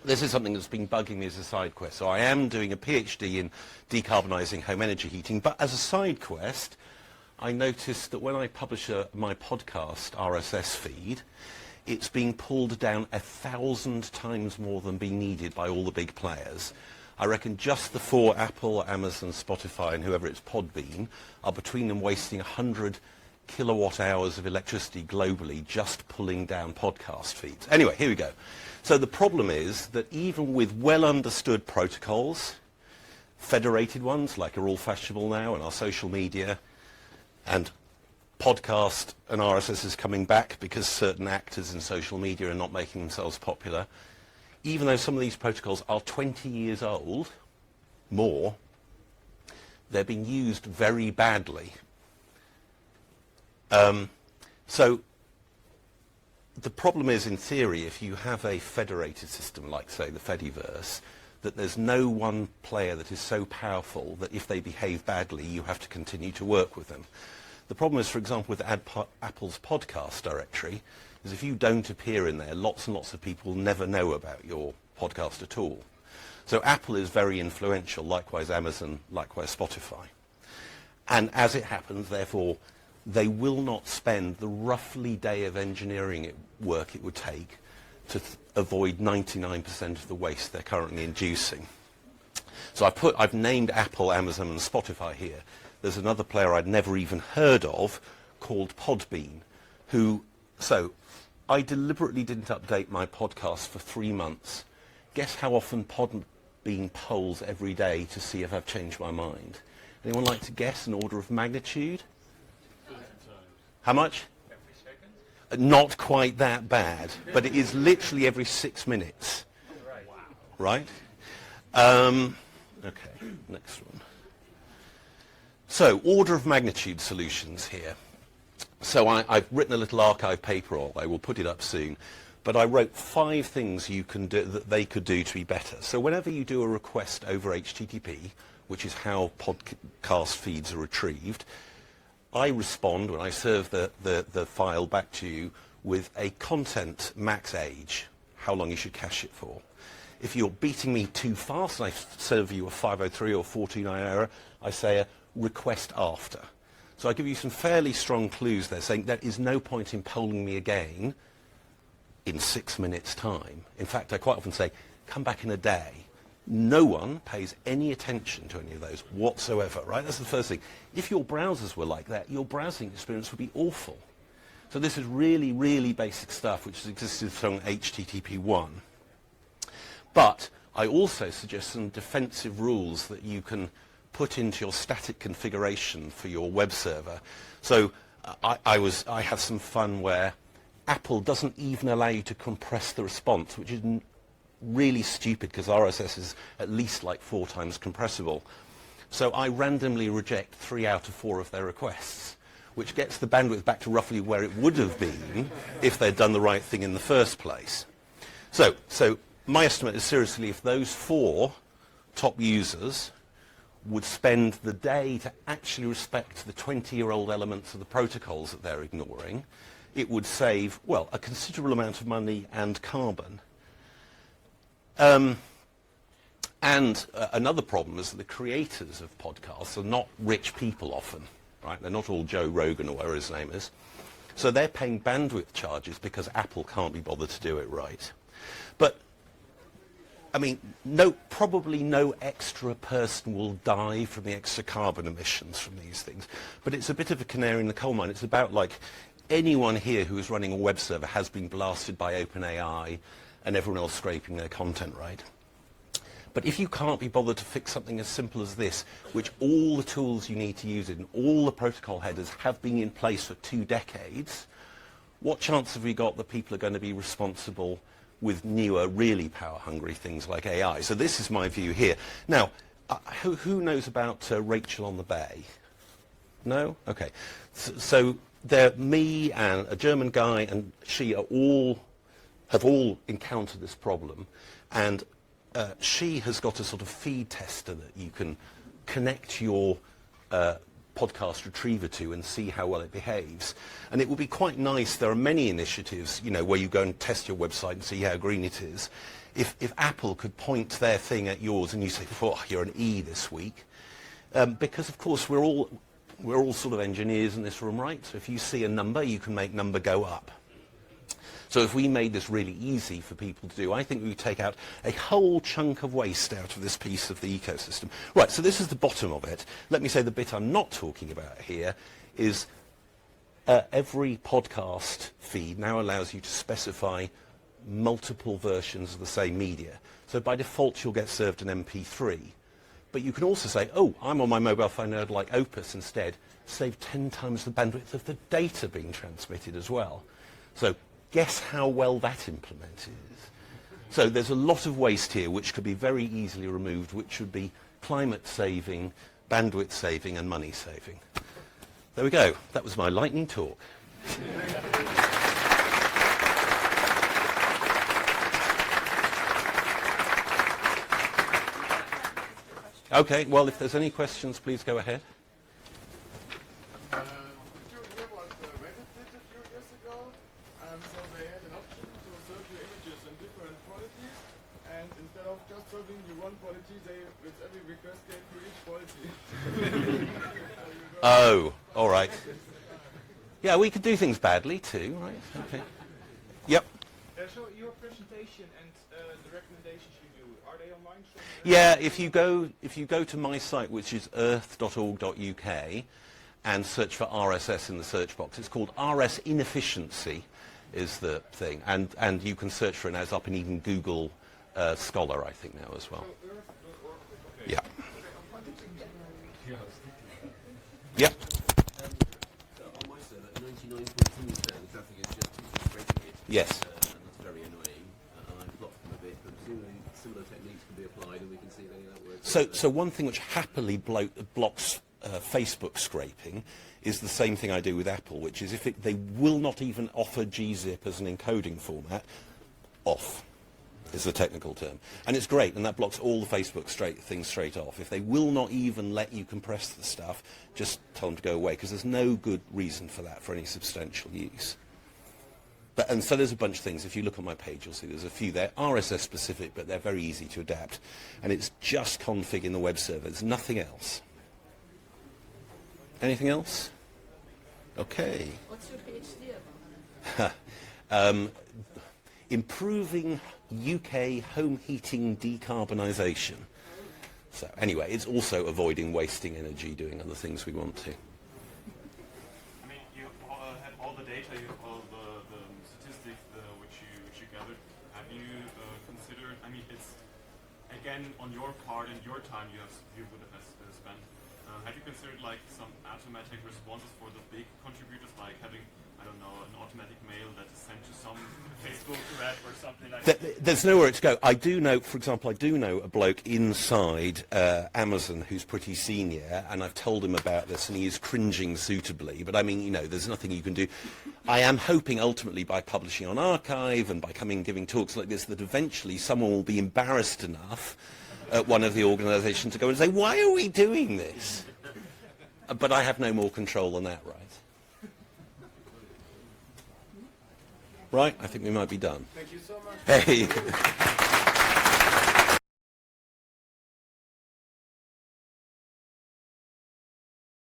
this is something that's been bugging me as a side quest. So I am doing a PhD in decarbonising home energy heating, but as a side quest, I noticed that when I publish my podcast RSS feed, it's being pulled down 1,000 times more than being needed by all the big players. I reckon just the 4, Apple, Amazon, Spotify, and whoever it's Podbean, are between them wasting 100 kilowatt hours of electricity globally just pulling down podcast feeds. Anyway, here we go. So the problem is that even with well understood protocols, federated ones like are all fashionable now and our social media, and podcast and RSS is coming back because certain actors in social media are not making themselves popular, even though some of these protocols are 20 years old, more, they're being used very badly. So the problem is, in theory, if you have a federated system like, say, the Fediverse, that there's no one player that is so powerful that if they behave badly, you have to continue to work with them. The problem is, for example, with Apple's podcast directory, is if you don't appear in there, lots and lots of people never know about your podcast at all. So Apple is very influential, likewise Amazon, likewise Spotify. And as it happens, therefore, they will not spend the roughly day of engineering work it would take to avoid 99% of the waste they're currently inducing. So I've named Apple, Amazon, and Spotify here. There's another player I'd never even heard of called Podbean, so I deliberately didn't update my podcast for 3 months. Guess how often Podbean polls every day to see if I've changed my mind? Anyone like to guess an order of magnitude? How much? Every second? Not quite that bad, but it is literally every 6 minutes. Right? Okay, next one. So, order of magnitude solutions here. So I've written a little archive paper, or I will put it up soon, but I wrote 5 things you can do that they could do to be better. So whenever you do a request over HTTP, which is how podcast feeds are retrieved, I respond when I serve the file back to you with a content max age, how long you should cache it for. If you're beating me too fast and I serve you a 503 or 49 error, I say a request after. So I give you some fairly strong clues there saying there is no point in polling me again in 6 minutes' time. In fact, I quite often say, come back in a day. No one pays any attention to any of those whatsoever, right? That's the first thing. If your browsers were like that, your browsing experience would be awful. So this is really, really basic stuff which has existed from HTTP 1. But I also suggest some defensive rules that you can put into your static configuration for your web server. So I had some fun where Apple doesn't even allow you to compress the response, which is really stupid because RSS is at least like 4 times compressible. So I randomly reject 3 out of 4 of their requests, which gets the bandwidth back to roughly where it would have been if they'd done the right thing in the first place. So my estimate is, seriously, if those 4 top users would spend the day to actually respect the 20-year-old elements of the protocols that they're ignoring, it would save, well, a considerable amount of money and carbon. And another problem is that the creators of podcasts are not rich people often, right? They're not all Joe Rogan or whatever his name is. So they're paying bandwidth charges because Apple can't be bothered to do it right. But I mean, probably no extra person will die from the extra carbon emissions from these things. But it's a bit of a canary in the coal mine. It's about like anyone here who is running a web server has been blasted by OpenAI and everyone else scraping their content, right? But if you can't be bothered to fix something as simple as this, which all the tools you need to use it and all the protocol headers have been in place for 2 decades, what chance have we got that people are going to be responsible with newer, really power-hungry things like AI? So this is my view here. Now, who knows about Rachel on the Bay? No? Okay. So me and a German guy and she have all encountered this problem. And she has got a sort of feed tester that you can connect your podcast retriever to and see how well it behaves. And it would be quite nice. There are many initiatives, where you go and test your website and see how green it is. if Apple could point their thing at yours and you say, oh, you're an E this week, because of course we're all sort of engineers in this room, right? So if you see a number, you can make number go up. So if we made this really easy for people to do, I think we would take out a whole chunk of waste out of this piece of the ecosystem. Right, so this is the bottom of it. Let me say the bit I'm not talking about here is every podcast feed now allows you to specify multiple versions of the same media. So by default, you'll get served an MP3. But you can also say, oh, I'm on my mobile phone, I'd like Opus instead. Save 10 times the bandwidth of the data being transmitted as well. So guess how well that implemented is. So there's a lot of waste here which could be very easily removed, which would be climate saving, bandwidth saving, and money saving. There we go. That was my lightning talk. Okay, well, if there's any questions, please go ahead. Did you hear what Reddit did a few years ago? So they had an option to serve you images in different qualities, and instead of just serving you one quality, they, with every request, gave you each quality. Oh, all right. Yeah, we could do things badly too, right? Okay. Yep. So your presentation and the recommendations you do, are they online? Yeah, if you go to my site, which is earth.org.uk, and search for RSS in the search box, it's called RS Inefficiency is the thing, and you can search for it now. It's up in even Google Scholar, I think, now as well. Yeah. Yep. On my server, 99.2% of the traffic is just scraping it. Yes. And that's very annoying. I've blocked them a bit, but presumably similar techniques can be applied, and we can see if any of that works. So one thing which happily blocks Facebook scraping is the same thing I do with Apple, which is if they will not even offer gzip as an encoding format, off is the technical term. And it's great, and that blocks all the Facebook things straight off. If they will not even let you compress the stuff, just tell them to go away, because there's no good reason for that for any substantial use. And so there's a bunch of things. If you look on my page, you'll see there's a few there, RSS specific, but they're very easy to adapt. And it's just config in the web server. There's nothing else. Anything else? Okay. What's your PhD about? Improving UK home heating decarbonisation. So anyway, it's also avoiding wasting energy doing other things we want to. I mean, you have all the data, you have all the statistics which you gathered. Have you considered? I mean, it's again on your part and your time you would have spent. Have you considered like some automatic responses for the big contributors, like having, I don't know, an automatic mail that is sent to some Facebook thread or something like that? There's nowhere to go. I do know, for example, a bloke inside Amazon who's pretty senior, and I've told him about this, and he is cringing suitably. But I mean, you know, there's nothing you can do. I am hoping ultimately by publishing on Archive and by giving talks like this that eventually someone will be embarrassed enough at one of the organisations to go and say, why are we doing this? But I have no more control than that, right? Right, I think we might be done. Thank you so much. Hey.